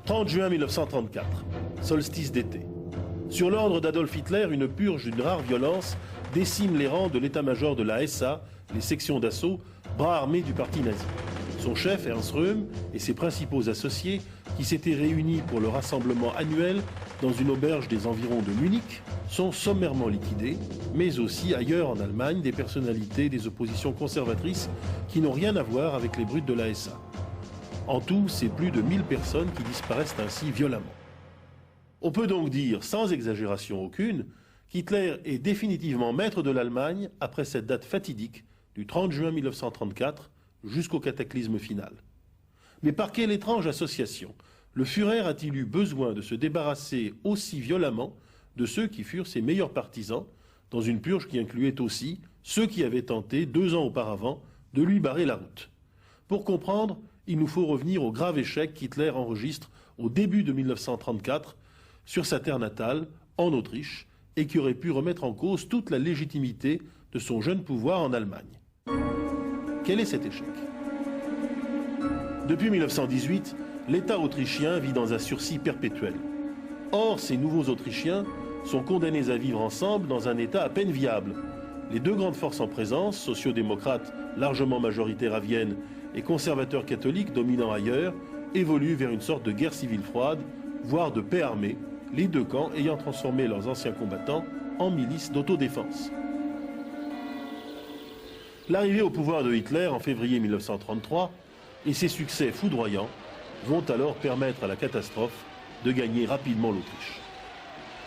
« 30 juin 1934, solstice d'été. Sur l'ordre d'Adolf Hitler, une purge d'une rare violence décime les rangs de l'état-major de la SA, les sections d'assaut, bras armés du parti nazi. Son chef, Ernst Röhm, et ses principaux associés, qui s'étaient réunis pour le rassemblement annuel dans une auberge des environs de Munich, sont sommairement liquidés, mais aussi ailleurs en Allemagne des personnalités des oppositions conservatrices qui n'ont rien à voir avec les brutes de la SA. En tout, c'est plus de 1000 personnes qui disparaissent ainsi violemment. On peut donc dire, sans exagération aucune, qu'Hitler est définitivement maître de l'Allemagne après cette date fatidique du 30 juin 1934 jusqu'au cataclysme final. Mais par quelle étrange association le Führer a-t-il eu besoin de se débarrasser aussi violemment de ceux qui furent ses meilleurs partisans, dans une purge qui incluait aussi ceux qui avaient tenté 2 ans auparavant de lui barrer la route? Pour comprendre, il nous faut revenir au grave échec qu'Hitler enregistre au début de 1934 sur sa terre natale, en Autriche, et qui aurait pu remettre en cause toute la légitimité de son jeune pouvoir en Allemagne. Quel est cet échec? Depuis 1918, l'État autrichien vit dans un sursis perpétuel. Or, ces nouveaux Autrichiens sont condamnés à vivre ensemble dans un État à peine viable. Les deux grandes forces en présence, sociaux-démocrates largement majoritaires à Vienne et conservateurs catholiques dominant ailleurs, évoluent vers une sorte de guerre civile froide, voire de paix armée, les deux camps ayant transformé leurs anciens combattants en milices d'autodéfense. L'arrivée au pouvoir de Hitler en février 1933 et ses succès foudroyants vont alors permettre à la catastrophe de gagner rapidement l'Autriche.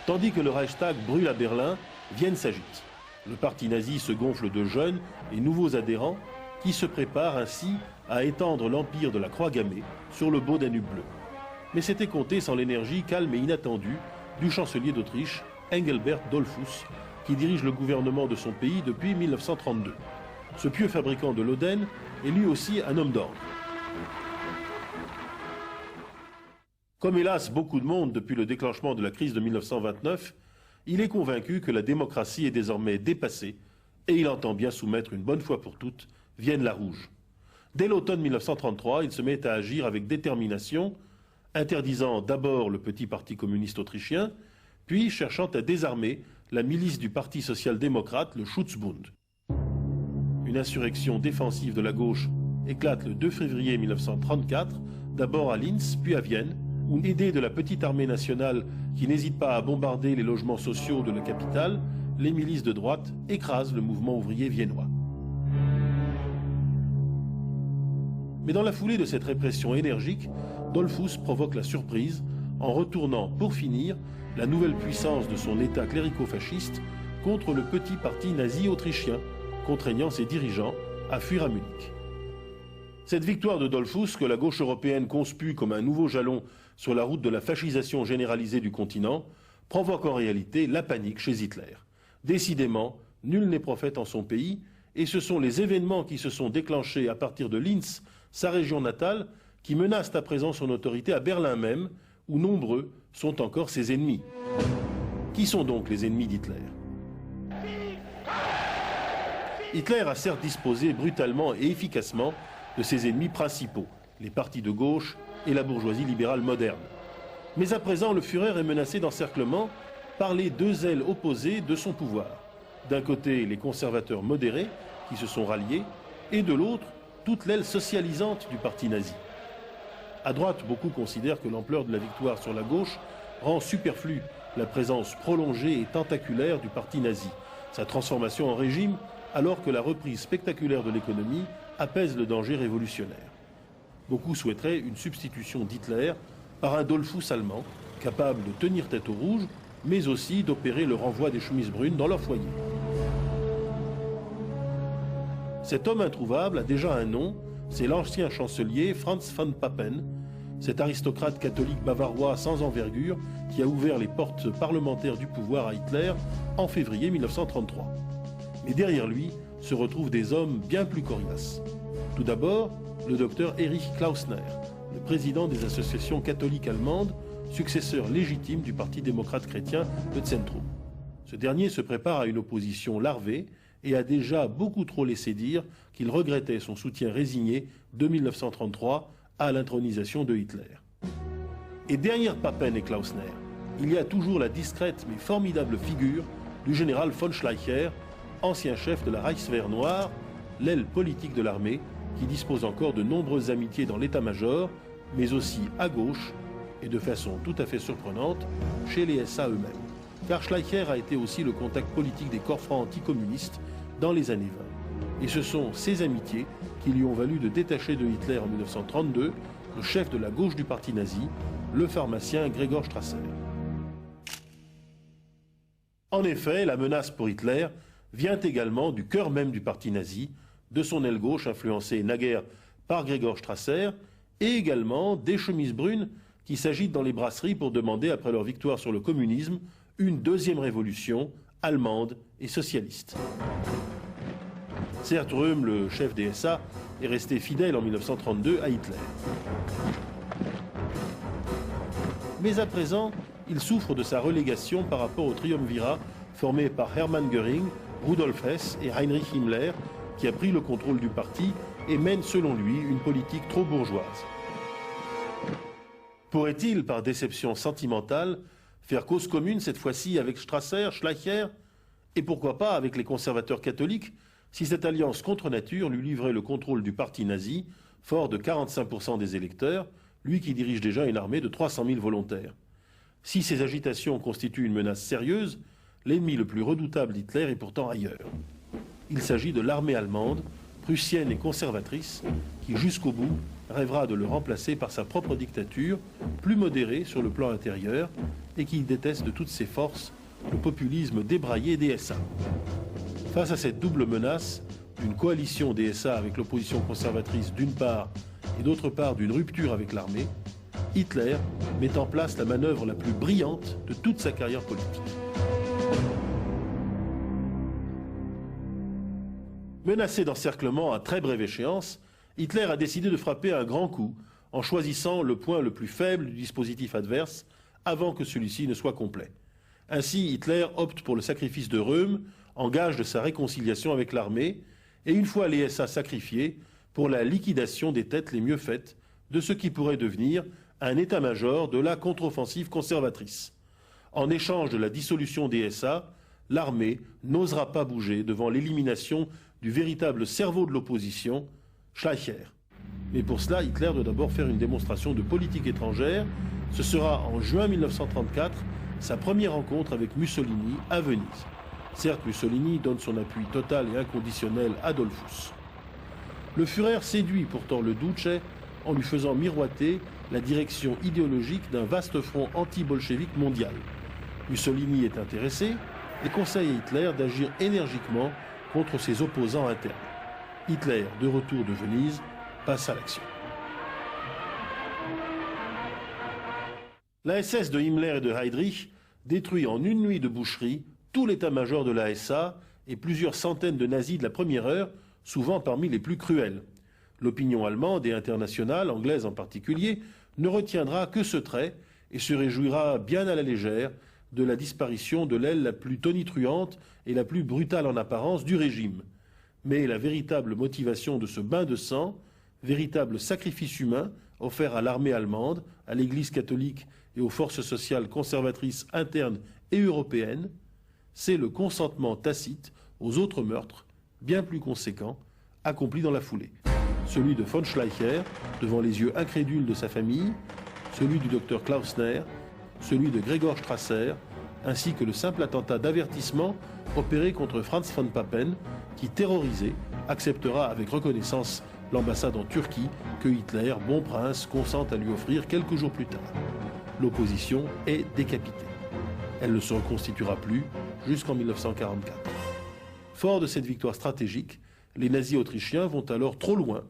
Tandis que le Reichstag brûle à Berlin, Vienne s'agite. Le parti nazi se gonfle de jeunes et nouveaux adhérents qui se préparent ainsi à étendre l'empire de la croix gammée sur le beau Danube bleu. Mais c'était compté sans l'énergie calme et inattendue du chancelier d'Autriche, Engelbert Dollfuss, qui dirige le gouvernement de son pays depuis 1932. Ce pieux fabricant de l'Oden est lui aussi un homme d'ordre. Comme hélas beaucoup de monde depuis le déclenchement de la crise de 1929, il est convaincu que la démocratie est désormais dépassée et il entend bien soumettre une bonne fois pour toutes Vienne la Rouge. Dès l'automne 1933, il se met à agir avec détermination, interdisant d'abord le petit parti communiste autrichien, puis cherchant à désarmer la milice du parti social-démocrate, le Schutzbund. Une insurrection défensive de la gauche éclate le 2 février 1934, d'abord à Linz, puis à Vienne, où, aidés de la petite armée nationale qui n'hésite pas à bombarder les logements sociaux de la capitale, les milices de droite écrasent le mouvement ouvrier viennois. Mais dans la foulée de cette répression énergique, Dollfuss provoque la surprise en retournant, pour finir, la nouvelle puissance de son État clérico-fasciste contre le petit parti nazi autrichien, contraignant ses dirigeants à fuir à Munich. Cette victoire de Dollfuss, que la gauche européenne conspue comme un nouveau jalon sur la route de la fascisation généralisée du continent, provoque en réalité la panique chez Hitler. Décidément, nul n'est prophète en son pays, et ce sont les événements qui se sont déclenchés à partir de Linz, sa région natale, qui menacent à présent son autorité à Berlin même, où nombreux sont encore ses ennemis. Qui sont donc les ennemis d'Hitler? Hitler a certes disposé brutalement et efficacement de ses ennemis principaux, les partis de gauche et la bourgeoisie libérale moderne. Mais à présent, le Führer est menacé d'encerclement par les deux ailes opposées de son pouvoir. D'un côté, les conservateurs modérés, qui se sont ralliés, et de l'autre, toute l'aile socialisante du parti nazi. À droite, beaucoup considèrent que l'ampleur de la victoire sur la gauche rend superflue la présence prolongée et tentaculaire du parti nazi, sa transformation en régime, alors que la reprise spectaculaire de l'économie apaise le danger révolutionnaire. Beaucoup souhaiteraient une substitution d'Hitler par un Dollfuss allemand, capable de tenir tête aux rouges, mais aussi d'opérer le renvoi des chemises brunes dans leur foyer. Cet homme introuvable a déjà un nom, c'est l'ancien chancelier Franz von Papen, cet aristocrate catholique bavarois sans envergure qui a ouvert les portes parlementaires du pouvoir à Hitler en février 1933. Mais derrière lui se retrouvent des hommes bien plus coriaces. Tout d'abord, le docteur Erich Klausner, le président des associations catholiques allemandes, successeur légitime du Parti démocrate chrétien de Zentrum. Ce dernier se prépare à une opposition larvée et a déjà beaucoup trop laissé dire qu'il regrettait son soutien résigné de 1933 à l'intronisation de Hitler. Et derrière Papen et Klausner, il y a toujours la discrète mais formidable figure du général von Schleicher, ancien chef de la Reichswehr noire, l'aile politique de l'armée, qui dispose encore de nombreuses amitiés dans l'état-major, mais aussi à gauche, et de façon tout à fait surprenante, chez les SA eux-mêmes. Car Schleicher a été aussi le contact politique des corps francs anticommunistes dans les années 20. Et ce sont ces amitiés qui lui ont valu de détacher de Hitler en 1932 le chef de la gauche du parti nazi, le pharmacien Gregor Strasser. En effet, la menace pour Hitler vient également du cœur même du parti nazi, de son aile gauche influencée naguère par Gregor Strasser, et également des chemises brunes qui s'agitent dans les brasseries pour demander, après leur victoire sur le communisme, une deuxième révolution allemande et socialiste. Certes, Röhm, le chef des SA, est resté fidèle en 1932 à Hitler. Mais à présent, il souffre de sa relégation par rapport au triumvirat formé par Hermann Göring, Rudolf Hess et Heinrich Himmler, qui a pris le contrôle du parti et mène, selon lui, une politique trop bourgeoise. Pourrait-il, par déception sentimentale, faire cause commune cette fois-ci avec Strasser, Schleicher, et pourquoi pas avec les conservateurs catholiques, si cette alliance contre nature lui livrait le contrôle du parti nazi, fort de 45% des électeurs, lui qui dirige déjà une armée de 300 000 volontaires. Si ces agitations constituent une menace sérieuse, l'ennemi le plus redoutable d'Hitler est pourtant ailleurs. Il s'agit de l'armée allemande, prussienne et conservatrice, qui jusqu'au bout rêvera de le remplacer par sa propre dictature, plus modérée sur le plan intérieur, et qui déteste de toutes ses forces le populisme débraillé des SA. Face à cette double menace, d'une coalition des SA avec l'opposition conservatrice d'une part et d'autre part d'une rupture avec l'armée, Hitler met en place la manœuvre la plus brillante de toute sa carrière politique. Menacé d'encerclement à très brève échéance, Hitler a décidé de frapper un grand coup en choisissant le point le plus faible du dispositif adverse avant que celui-ci ne soit complet. Ainsi, Hitler opte pour le sacrifice de Röhm en gage de sa réconciliation avec l'armée et, une fois les SA sacrifiés, pour la liquidation des têtes les mieux faites de ce qui pourrait devenir un état-major de la contre-offensive conservatrice. En échange de la dissolution des SA, l'armée n'osera pas bouger devant l'élimination du véritable cerveau de l'opposition, Schleicher. Mais pour cela, Hitler doit d'abord faire une démonstration de politique étrangère. Ce sera en juin 1934 sa première rencontre avec Mussolini à Venise. Certes, Mussolini donne son appui total et inconditionnel à Dollfuss. Le Führer séduit pourtant le Duce en lui faisant miroiter la direction idéologique d'un vaste front anti-bolchevique mondial. Mussolini est intéressé et conseille à Hitler d'agir énergiquement contre ses opposants internes. Hitler, de retour de Venise, passe à l'action. La SS de Himmler et de Heydrich détruit en une nuit de boucherie tout l'état-major de la SA et plusieurs centaines de nazis de la première heure, souvent parmi les plus cruels. L'opinion allemande et internationale, anglaise en particulier, ne retiendra que ce trait et se réjouira bien à la légère de la disparition de l'aile la plus tonitruante et la plus brutale en apparence du régime. Mais la véritable motivation de ce bain de sang, véritable sacrifice humain offert à l'armée allemande, à l'Église catholique et aux forces sociales conservatrices internes et européennes, c'est le consentement tacite aux autres meurtres, bien plus conséquents, accomplis dans la foulée. celui de von Schleicher, devant les yeux incrédules de sa famille, celui du docteur Klausner, celui de Gregor Strasser, ainsi que le simple attentat d'avertissement opéré contre Franz von Papen, qui, terrorisé, acceptera avec reconnaissance l'ambassade en Turquie que Hitler, bon prince, consent à lui offrir quelques jours plus tard. L'opposition est décapitée. Elle ne se reconstituera plus jusqu'en 1944. Forts de cette victoire stratégique, les nazis autrichiens vont alors trop loin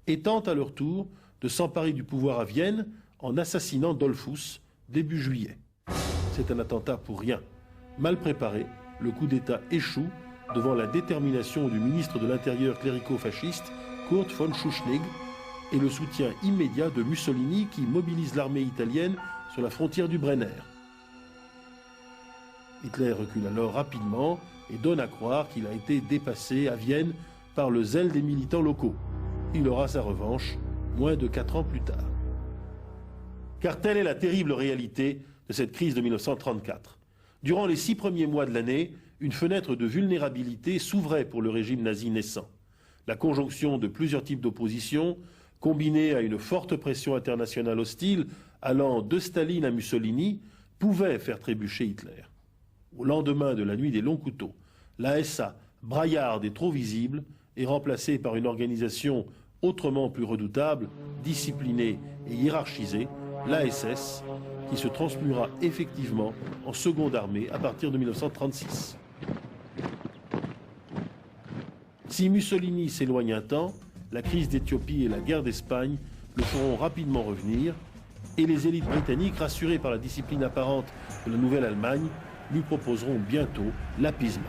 et tentent à leur tour de s'emparer du pouvoir à Vienne en assassinant Dollfuss début juillet. C'est un attentat pour rien. Mal préparé, le coup d'État échoue devant la détermination du ministre de l'Intérieur clérico-fasciste Kurt von Schuschnigg et le soutien immédiat de Mussolini qui mobilise l'armée italienne sur la frontière du Brenner. Hitler recule alors rapidement et donne à croire qu'il a été dépassé à Vienne par le zèle des militants locaux. Il aura sa revanche moins de 4 ans plus tard. Car telle est la terrible réalité de cette crise de 1934. Durant les 6 premiers mois de l'année, une fenêtre de vulnérabilité s'ouvrait pour le régime nazi naissant. La conjonction de plusieurs types d'opposition, combinée à une forte pression internationale hostile allant de Staline à Mussolini, pouvait faire trébucher Hitler. Au lendemain de la nuit des longs couteaux, la SA, braillarde et trop visible, est remplacée par une organisation autrement plus redoutable, disciplinée et hiérarchisée, l'ASS, qui se transmuera effectivement en seconde armée à partir de 1936. Si Mussolini s'éloigne un temps, la crise d'Éthiopie et la guerre d'Espagne le feront rapidement revenir, et les élites britanniques, rassurées par la discipline apparente de la Nouvelle-Allemagne, lui proposeront bientôt l'appeasement.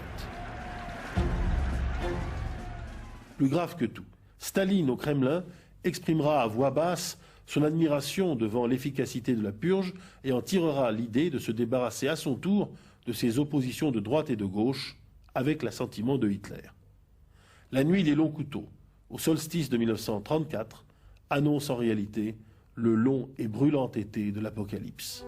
Plus grave que tout, Staline au Kremlin exprimera à voix basse son admiration devant l'efficacité de la purge et en tirera l'idée de se débarrasser à son tour de ses oppositions de droite et de gauche avec l'assentiment de Hitler. La nuit des longs couteaux, au solstice de 1934, annonce en réalité le long et brûlant été de l'Apocalypse.